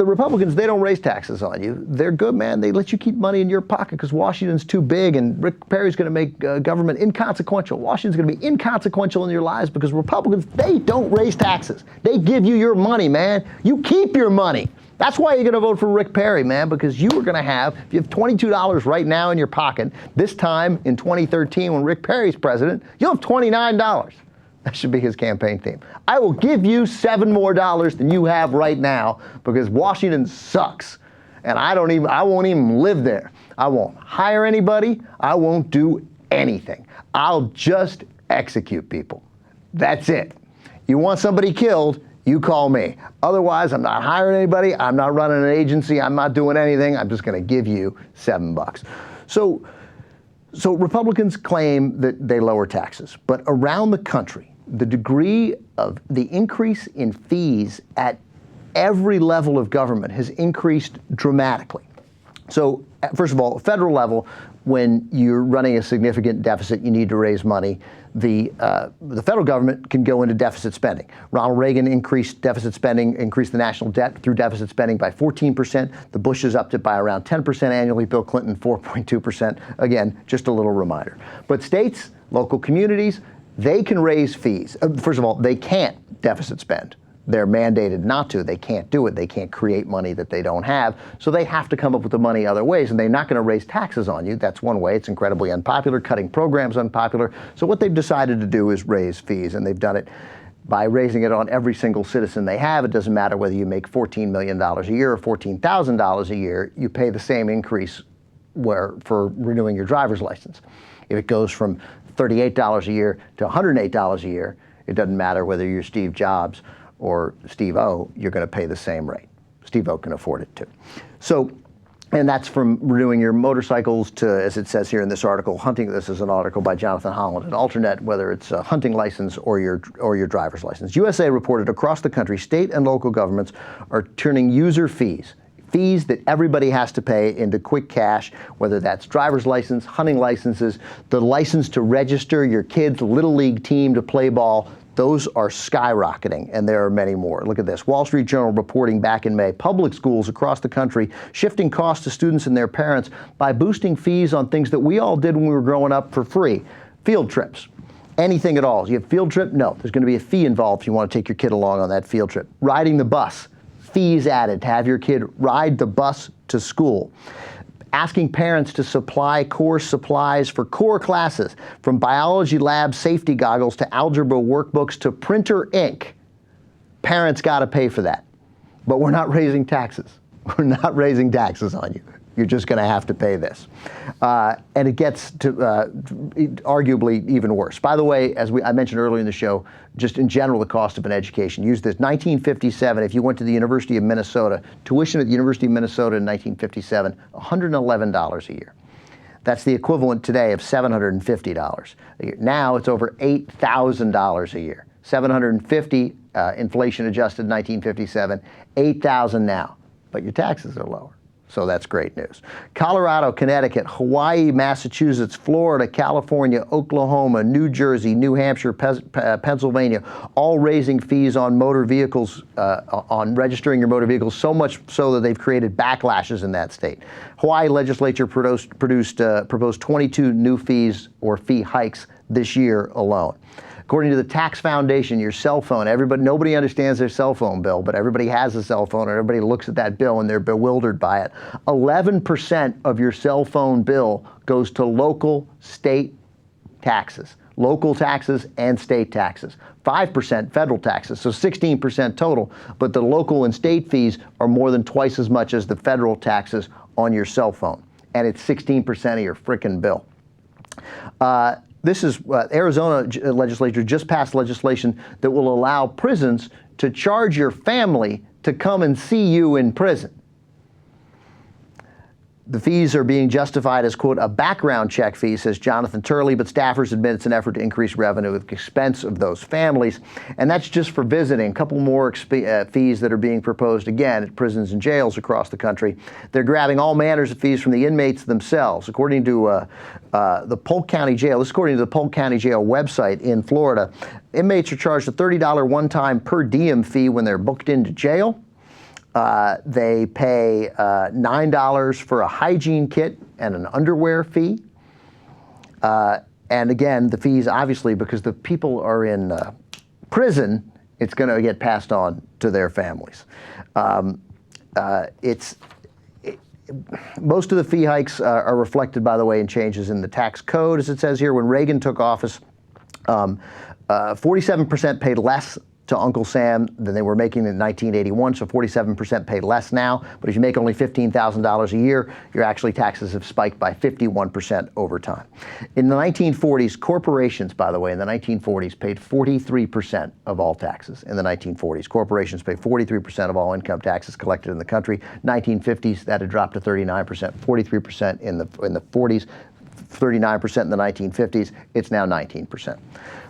the Republicans, they don't raise taxes on you. They're good, man. They let you keep money in your pocket because Washington's too big, and Rick Perry's going to make government inconsequential. Washington's going to be inconsequential in your lives because Republicans, they don't raise taxes. They give you your money, man. You keep your money. That's why you're going to vote for Rick Perry, man, because you are going to have, if you have $22 right now in your pocket, this time in 2013 when Rick Perry's president, you'll have $29. That should be his campaign theme. I will give you $7 more than you have right now because Washington sucks. And I won't even live there. I won't hire anybody. I won't do anything. I'll just execute people. That's it. You want somebody killed, you call me. Otherwise, I'm not hiring anybody. I'm not running an agency. I'm not doing anything. I'm just going to give you $7. So Republicans claim that they lower taxes, but around the country, the degree of the increase in fees at every level of government has increased dramatically. So first of all, federal level, when you're running a significant deficit, you need to raise money. The federal government can go into deficit spending. Ronald Reagan increased deficit spending, increased the national debt through deficit spending by 14%. The Bushes upped it by around 10% annually. Bill Clinton, 4.2%. Again, just a little reminder. But states, local communities, they can raise fees. First of all, they can't deficit spend. They're mandated not to. They can't do it. They can't create money that they don't have. So they have to come up with the money other ways, and they're not going to raise taxes on you. That's one way. It's incredibly unpopular. Cutting programs unpopular. So what they've decided to do is raise fees, and they've done it by raising it on every single citizen they have. It doesn't matter whether you make $14 million a year or $14,000 a year. You pay the same increase for renewing your driver's license. If it goes from $38 a year to $108 a year, it doesn't matter whether you're Steve Jobs or Steve O, you're going to pay the same rate. Steve O can afford it too. So, and that's from renewing your motorcycles to, as it says here in this article, hunting. This is an article by Jonathan Holland at Alternet, whether it's a hunting license or your driver's license. USA reported across the country, state and local governments are turning user fees that everybody has to pay into quick cash, whether that's driver's license, hunting licenses, the license to register your kid's Little League team to play ball. Those are skyrocketing, and there are many more. Look at this. Wall Street Journal reporting back in May, public schools across the country shifting costs to students and their parents by boosting fees on things that we all did when we were growing up for free. Field trips. Anything at all. You have field trip? No. There's going to be a fee involved if you want to take your kid along on that field trip. Riding the bus. Fees added to have your kid ride the bus to school. Asking parents to supply course supplies for core classes, from biology lab safety goggles to algebra workbooks to printer ink. Parents got to pay for that. But we're not raising taxes. We're not raising taxes on you. You're just going to have to pay this. And it gets to arguably even worse. By the way, as I mentioned earlier in the show, just in general, the cost of an education. Use this. 1957, if you went to the University of Minnesota, tuition at the University of Minnesota in 1957, $111 a year. That's the equivalent today of $750 a year. Now it's over $8,000 a year. $750 inflation adjusted 1957, $8,000 now. But your taxes are lower. So that's great news. Colorado, Connecticut, Hawaii, Massachusetts, Florida, California, Oklahoma, New Jersey, New Hampshire, Pennsylvania, all raising fees on motor vehicles, on registering your motor vehicles, so much so that they've created backlashes in that state. Hawaii legislature proposed 22 new fees or fee hikes this year alone. According to the Tax Foundation, your cell phone, nobody understands their cell phone bill, but everybody has a cell phone, and everybody looks at that bill and they're bewildered by it. 11% of your cell phone bill goes to local, state taxes. Local taxes and state taxes. 5% federal taxes, so 16% total, but the local and state fees are more than twice as much as the federal taxes on your cell phone. And it's 16% of your frickin' bill. This is Arizona legislature just passed legislation that will allow prisons to charge your family to come and see you in prison. The fees are being justified as, quote, a background check fee, says Jonathan Turley, but staffers admit it's an effort to increase revenue at the expense of those families. And that's just for visiting. A couple more fees that are being proposed again at prisons and jails across the country. They're grabbing all manners of fees from the inmates themselves. According to the Polk County Jail, this is according to the Polk County Jail website in Florida, inmates are charged a $30 one-time per diem fee when they're booked into jail. They pay $9 for a hygiene kit and an underwear fee. And again, the fees, obviously, because the people are in prison, it's going to get passed on to their families. Most of the fee hikes are reflected, by the way, in changes in the tax code, as it says here. When Reagan took office, 47% paid less to Uncle Sam than they were making in 1981, so 47% pay less now. But if you make only $15,000 a year, your actually taxes have spiked by 51% over time. In the 1940s, corporations, by the way, in the 1940s paid 43% of all taxes. In the 1940s, corporations paid 43% of all income taxes collected in the country. 1950s, that had dropped to 39%, 43% in the 40s. 39% in the 1950s, it's now 19%.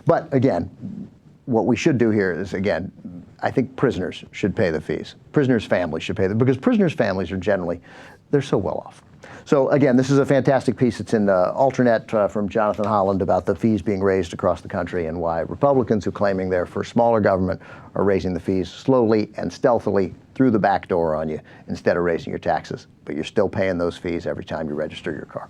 But again, what we should do here is, again, I think prisoners should pay the fees. Prisoners' families should pay them, because prisoners' families are generally, they're so well off. So again, this is a fantastic piece. It's in Alternet from Jonathan Holland about the fees being raised across the country and why Republicans who are claiming they're for smaller government are raising the fees slowly and stealthily through the back door on you instead of raising your taxes. But you're still paying those fees every time you register your car.